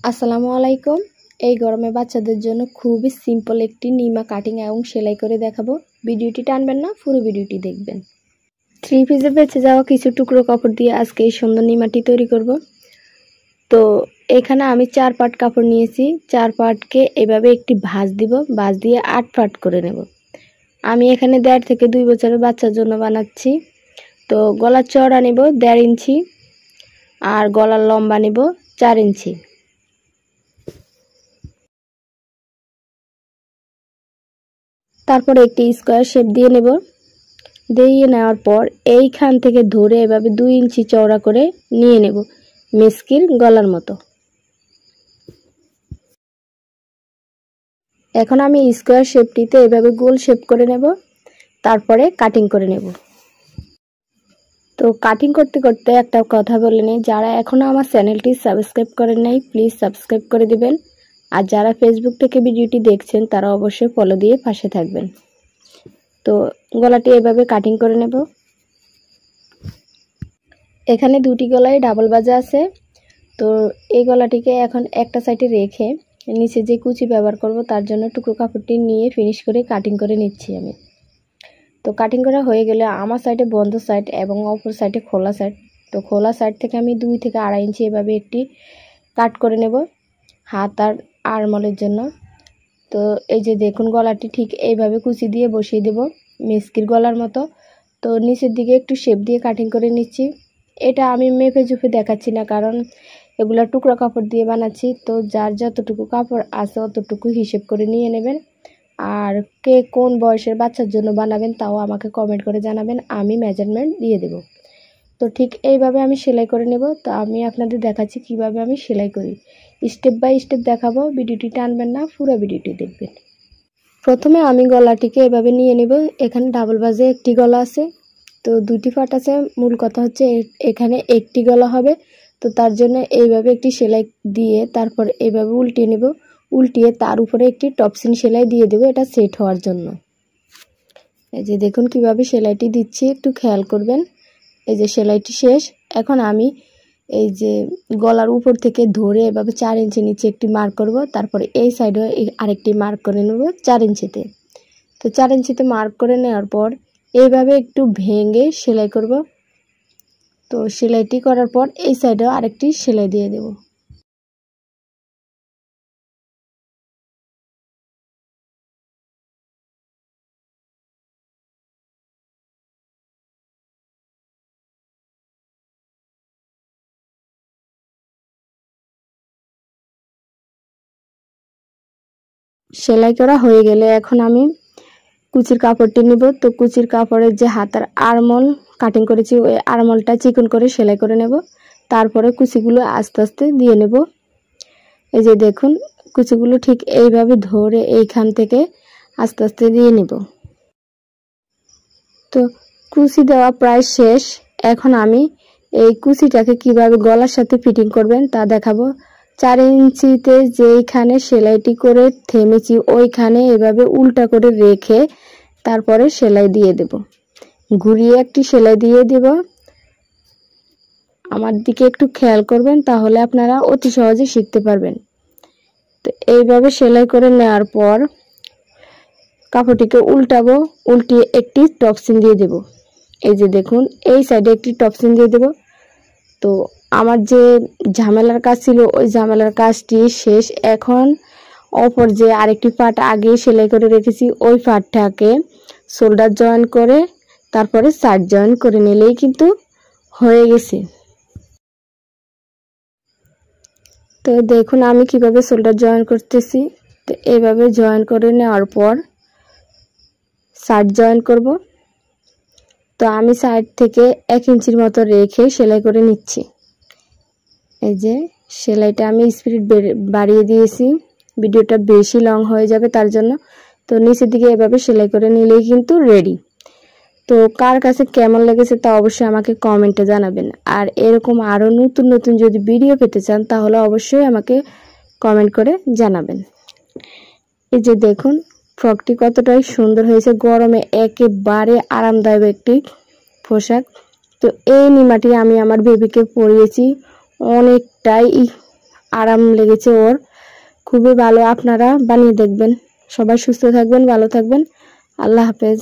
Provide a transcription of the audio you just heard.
আসসালামু আলাইকুম। এই গরমে বাচ্চাদের জন্য খুবই সিম্পল একটি নিমা কাটিং এবং সেলাই করে দেখাবো। ভিডিওটি টানবেন না, পুরো ভিডিওটি দেখবেন। 3 পিসে বেঁচে যাওয়া কিছু টুকরো কাপড় দিয়ে আজকে এই সুন্দর নিমাটি তৈরি করব। তো এখানে আমি 4 পাট কাপড় নিয়েছি। 4 পাটকে এভাবে একটি ভাঁজ দিব, ভাঁজ দিয়ে 8 পাট করে নেব। আমি এখানে 1.5 থেকে 2 বছরের বাচ্চার জন্য বানাচ্ছি। তো গলার চওড়া নেব 1.5 ইঞ্চি আর গলার লম্বা নেব 4 ইঞ্চি। তারপরে একটি স্কোয়ার শেপ দিয়ে নেব। দিয়ে নেওয়ার পর এইখান থেকে ধরে এভাবে 2 ইঞ্চি চওড়া করে নিয়ে নেব, মেস্কির গলার মতো। এখন আমি স্কোয়ার শেপটিতে এভাবে গোল শেপ করে নেব, তারপরে কাটিং করে নেব। তো কাটিং করতে করতে একটা কথা বলে নিই, যারা এখনও আমার চ্যানেলটি সাবস্ক্রাইব করেন নাই প্লিজ সাবস্ক্রাইব করে দিবেন। আর যারা ফেসবুক থেকে ভিডিওটি দেখছেন তারা অবশ্যই ফলো দিয়ে পাশে থাকবেন। তো গলাটি এভাবে কাটিং করে নেব। এখানে দুটি গলায় ডাবল বাজা আছে। তো এই গলাটিকে এখন একটা সাইডে রেখে নিচে যে কুচি ব্যবহার করব তার জন্য টুকরো কাপড়টি নিয়ে ফিনিশ করে কাটিং করে নিচ্ছি আমি। তো কাটিং করা হয়ে গেলে আমার সাইডে বন্ধ সাইড এবং অপর সাইডে খোলা সাইড। তো খোলা সাইড থেকে আমি 2 থেকে 2.5 ইঞ্চি এভাবে একটি কাট করে নেব হাত আর আরমলের জন্য। তো এই যে দেখুন গলাটি ঠিক এইভাবে কুচি দিয়ে বসিয়ে দেব মেস্কির গলার মতো। তো নিচের দিকে একটু শেপ দিয়ে কাটিং করে নিচ্ছি। এটা আমি মেপে চুপে দেখাচ্ছি না, কারণ এগুলা টুকরা কাপড় দিয়ে বানাচ্ছি। তো যার যতটুকু কাপড় আছে অতটুকু হিসেব করে নিয়ে নেবেন। আর কে কোন বয়সের বাচ্চার জন্য বানাবেন তাও আমাকে কমেন্ট করে জানাবেন, আমি মেজারমেন্ট দিয়ে দেব। তো ঠিক এইভাবে আমি সেলাই করে নেব। তো আমি আপনাদের দেখাচ্ছি কিভাবে আমি সেলাই করি, স্টেপ বাই স্টেপ দেখাবো। ভিডিওটি টানবেন না, পুরো ভিডিওটি দেখবেন। প্রথমে আমি গলাটিকে এভাবে নিয়ে নেব। এখানে ডাবল বাজে একটি গলা আছে, তো 2টি পাট আছে। মূল কথা হচ্ছে এখানে একটি গলা হবে। তো তার জন্য এইভাবে একটি সেলাই দিয়ে তারপর এইভাবে উল্টিয়ে নেব, উল্টিয়ে তার উপরে একটি টপসিন সেলাই দিয়ে দেব, এটা সেট হওয়ার জন্য। এই যে দেখুন কিভাবে সেলাইটি দিচ্ছি, একটু খেয়াল করবেন। এই যে সেলাইটি শেষ। এখন আমি এই যে গলার উপর থেকে ধরে এভাবে 4 ইঞ্চি নিচে একটি মার্ক করব, তারপরে এই সাইডে আরেকটি মার্ক করে নেব 4 ইঞ্চিতে। তো 4 ইঞ্চিতে মার্ক করে নেওয়ার পর এইভাবে একটু ভেঙে সেলাই করব। তো সেলাইটি করার পর এই সাইডেও আরেকটি সেলাই দিয়ে দেব। সেলাই করা হয়ে গেলে এখন আমি কুচির কাপড়টি নিব। তো কুচির কাপড়ের যে হাতার আরমল কাটিং করেছি ওই আরমলটা চিকন করে সেলাই করে নেব। তারপরে কুচিগুলো আস্তে আস্তে দিয়ে নেব। এই যে দেখুন কুচিগুলো ঠিক এইভাবে ধরে এইখান থেকে আস্তে আস্তে দিয়ে নেব। তো কুচি দেওয়া প্রায় শেষ। এখন আমি এই কুচিটাকে কিভাবে গলার সাথে ফিটিং করবেন তা দেখাবো। 4 ইঞ্চিতে যেইখানে সেলাইটি করে থেমেছি ওইখানে এভাবে উল্টা করে রেখে তারপরে সেলাই দিয়ে দেব, ঘুরিয়ে একটি সেলাই দিয়ে দেব। আমার দিকে একটু খেয়াল করবেন, তাহলে আপনারা অতি সহজে শিখতে পারবেন। তো এইভাবে সেলাই করে নেওয়ার পর কাপড়টিকে উল্টাবো, উল্টিয়ে একটি টপসিন দিয়ে দেব। এই যে দেখুন এই সাইডে একটি টপসিন দিয়ে দেব। তো আমার যে ঝামেলার কাজ ছিল ওই ঝামেলার কাজটি শেষ। এখন অপর যে আরেকটি পাট আগে সেলাই করে রেখেছি ওই পাটটাকে শোল্ডার জয়েন করে তারপরে সাইড জয়েন করে নিলেই কিন্তু হয়ে গেছে। তো দেখুন আমি কিভাবে শোল্ডার জয়েন করতেছি। তো এইভাবে জয়েন করে নেওয়ার পর সাইড জয়েন করব। তো আমি সাইড থেকে 1 ইঞ্চির মতো রেখে সেলাই করে নিচ্ছি। এই যে সেলাইটা আমি স্পিড বাড়িয়ে দিয়েছি, ভিডিওটা বেশি লং হয়ে যাবে তার জন্য। তো নিচের দিকে এভাবে সেলাই করে নিলেই কিন্তু রেডি। তো কার কাছে কেমন লেগেছে তা অবশ্যই আমাকে কমেন্টে জানাবেন। আর এরকম আরও নতুন নতুন যদি ভিডিও পেতে চান তাহলে অবশ্যই আমাকে কমেন্ট করে জানাবেন। এই যে দেখুন ফ্রকটি কতটাই সুন্দর হয়েছে, গরমে একেবারে আরামদায়ক একটি পোশাক। তো এই নিমাটি আমি আমার বেবিকে পরিয়েছি, অনেকটাই আরাম লেগেছে ওর, খুবই ভালো। আপনারা বানিয়ে দেখবেন। সবাই সুস্থ থাকবেন, ভালো থাকবেন। আল্লাহ হাফেজ।